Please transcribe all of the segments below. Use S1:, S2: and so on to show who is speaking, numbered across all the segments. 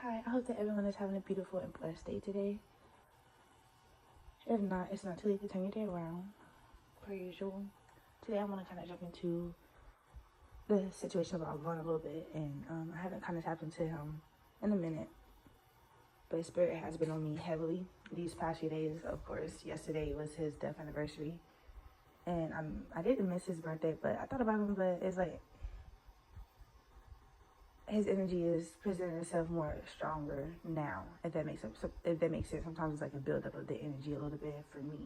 S1: Hi, I hope that everyone is having a beautiful and blessed day today. If not, it's not too late to turn your day around, per usual. Today I want to kind of jump into the situation about Vaughn a little bit, and I haven't kind of tapped into him in a minute, but his spirit has been on me heavily these past few days. Of course, yesterday was his death anniversary, and I didn't miss his birthday, but I thought about him, but it's like his energy is presenting itself more stronger now, if that makes sense. Sometimes it's like a buildup of the energy a little bit, for me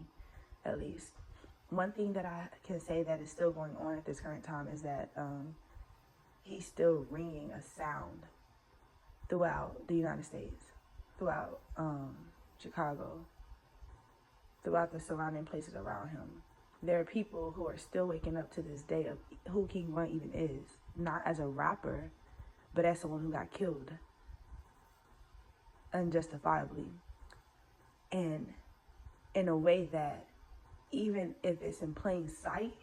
S1: at least. One thing that I can say that is still going on at this current time is that he's still ringing a sound throughout the United States, throughout Chicago, throughout the surrounding places around him. There are people who are still waking up to this day of who King Von even is, not as a rapper, but as someone who got killed unjustifiably, and in a way that even if it's in plain sight,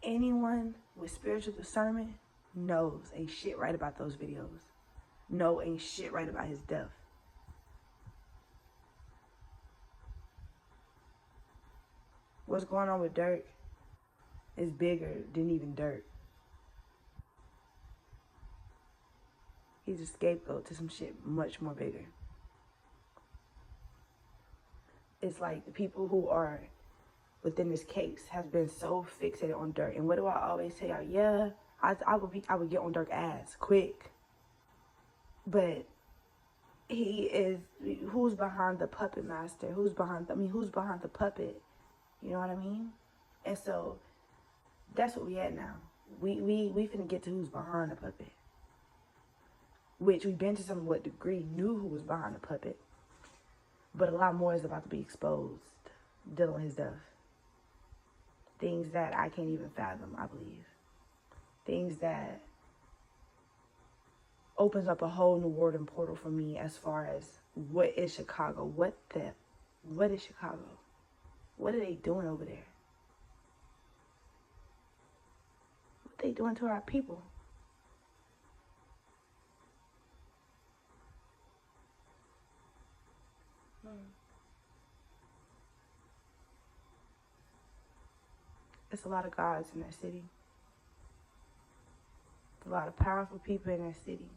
S1: anyone with spiritual discernment knows ain't shit right about those videos. No, ain't shit right about his death. What's going on with Dirk is bigger than even Dirk. He's a scapegoat to some shit much more bigger. It's like the people who are within this case has been so fixated on Dirk. And what do I always say? Yeah, I would get on Dirk's ass quick. But he is, who's behind the puppet master? Who's behind the puppet? You know what I mean? And so that's what we at now. We finna get to who's behind the puppet. Which we've been to somewhat degree, knew who was behind the puppet. But a lot more is about to be exposed dealing with his death. Things that I can't even fathom, I believe. Things that opens up a whole new world and portal for me as far as what is Chicago? What is Chicago? What are they doing over there? What are they doing to our people? It's a lot of gods in that city. A lot of powerful people in that city.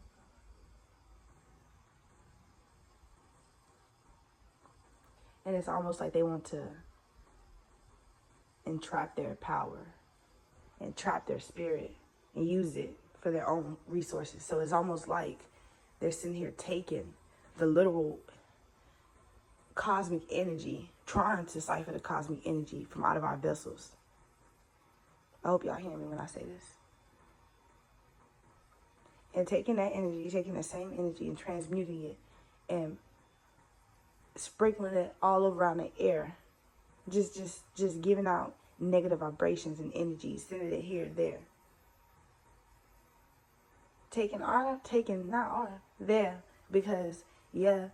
S1: And it's almost like they want to entrap their power, entrap their spirit, and use it for their own resources. So it's almost like they're sitting here taking the literal cosmic energy, trying to cipher the cosmic energy from out of our vessels. I hope y'all hear me when I say this. And taking that energy, taking the same energy and transmuting it and sprinkling it all around the air. Just giving out negative vibrations and energy, sending it here and there. There, because yeah,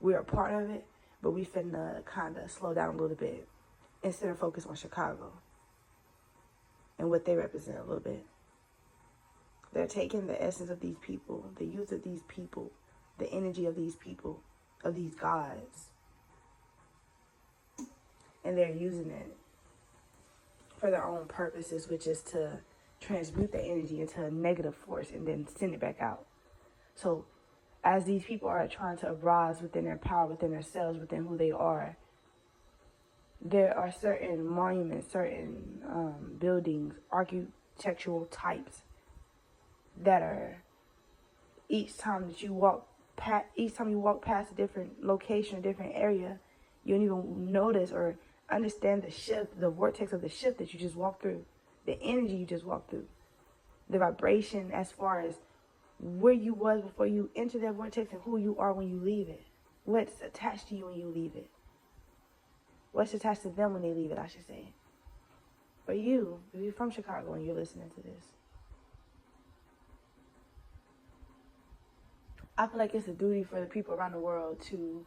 S1: we're a part of it, but we finna kind of slow down a little bit instead of focus on Chicago and what they represent a little bit. They're taking the essence of these people, the youth of these people, the energy of these people, of these gods, and they're using it for their own purposes, which is to transmute that energy into a negative force and then send it back out. So as these people are trying to arise within their power, within themselves, within who they are, there are certain monuments, certain buildings, architectural types that are, each time you walk past a different location, a different area, you don't even notice or understand the shift, the vortex of the shift that you just walked through, the energy you just walked through, the vibration as far as where you was before you enter that vortex and who you are when you leave it. What's attached to you when you leave it. What's attached to them when they leave it, I should say. For you, if you're from Chicago and you're listening to this, I feel like it's a duty for the people around the world to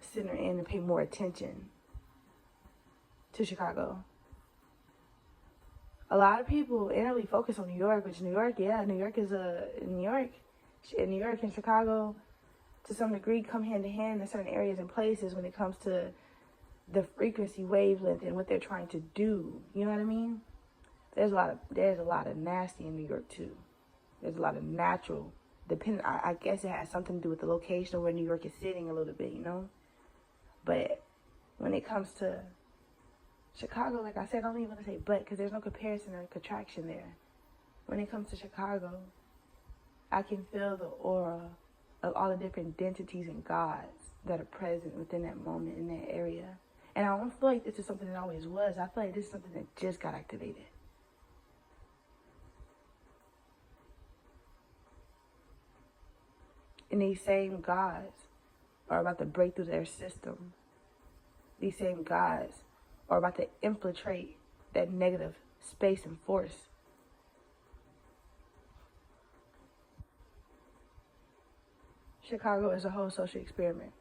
S1: center in and pay more attention to Chicago. A lot of people inherently focus on New York, which New York, yeah, New York and Chicago, to some degree, come hand in hand in certain areas and places when it comes to the frequency wavelength and what they're trying to do. You know what I mean? There's a lot of nasty in New York too. There's a lot of natural. I guess it has something to do with the location of where New York is sitting a little bit, you know. But when it comes to Chicago, like I said, I don't even want to say but, because there's no comparison or contraction there. When it comes to Chicago, I can feel the aura of all the different identities and gods that are present within that moment in that area. And I don't feel like this is something that always was. I feel like this is something that just got activated. And these same gods are about to break through their system. These same gods are about to infiltrate that negative space and force. Chicago is a whole social experiment.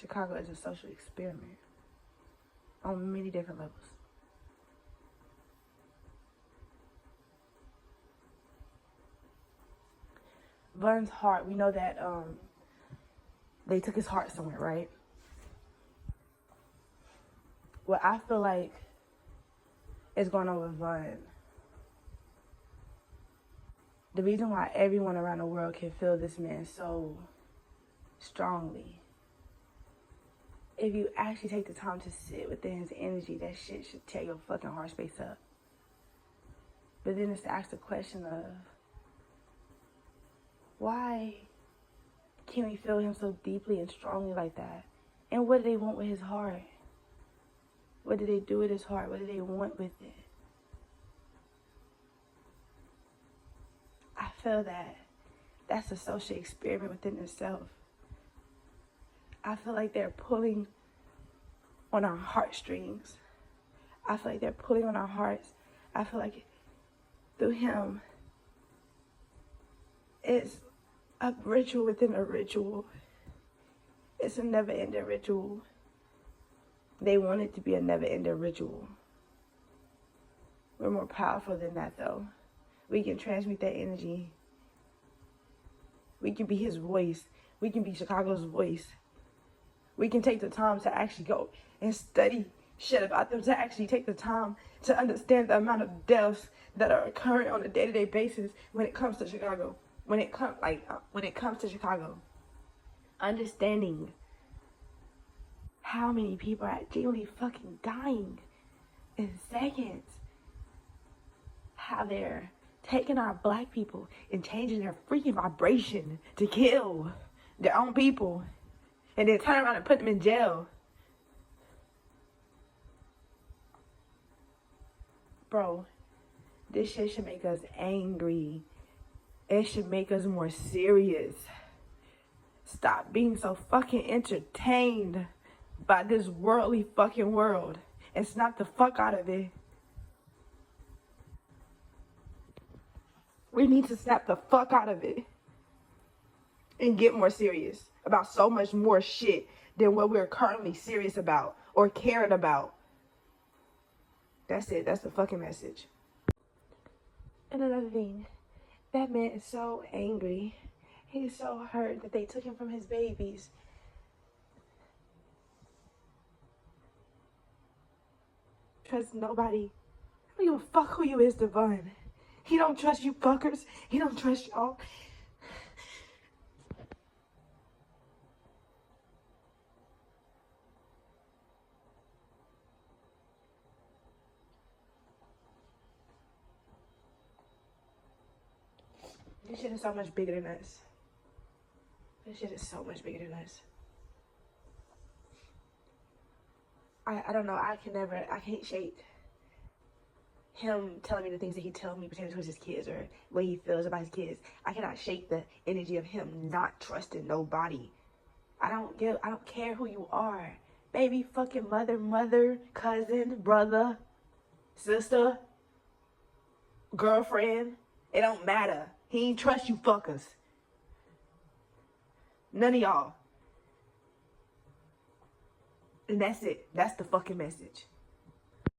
S1: Chicago is a social experiment on many different levels. Von's heart, we know that they took his heart somewhere, right? What I feel like is going on with Von, the reason why everyone around the world can feel this man so strongly, if you actually take the time to sit within his energy, that shit should tear your fucking heart space up. But then it's to ask the question of, why can we feel him so deeply and strongly like that? And what do they want with his heart? What do they do with his heart? What do they want with it? I feel that that's a social experiment within itself. I feel like they're pulling on our heartstrings. I feel like they're pulling on our hearts. I feel like through him, it's a ritual within a ritual. It's a never-ending ritual. They want it to be a never-ending ritual. We're more powerful than that, though. We can transmute that energy. We can be his voice. We can be Chicago's voice. We can take the time to actually go and study shit about them, to actually take the time to understand the amount of deaths that are occurring on a day-to-day basis when it comes to Chicago. When it comes to Chicago, understanding how many people are genuinely fucking dying in seconds. How they're taking our black people and changing their freaking vibration to kill their own people, and then turn around and put them in jail. Bro, this shit should make us angry. It should make us more serious. Stop being so fucking entertained by this worldly fucking world and snap the fuck out of it. We need to snap the fuck out of it and get more serious about so much more shit than what we're currently serious about or caring about. That's it. That's the fucking message. And another thing, that man is so angry. He's so hurt that they took him from his babies. Trust nobody. I don't give a fuck who you is, Devon. He don't trust you fuckers. He don't trust y'all. This shit is so much bigger than us. This shit is so much bigger than us. I don't know. I can't shake him telling me the things that he tells me pertaining towards his kids or what he feels about his kids. I cannot shake the energy of him not trusting nobody. I don't care who you are. Baby, fucking mother, cousin, brother, sister, girlfriend. It don't matter. He ain't trust you fuckers. None of y'all. And that's it. That's the fucking message.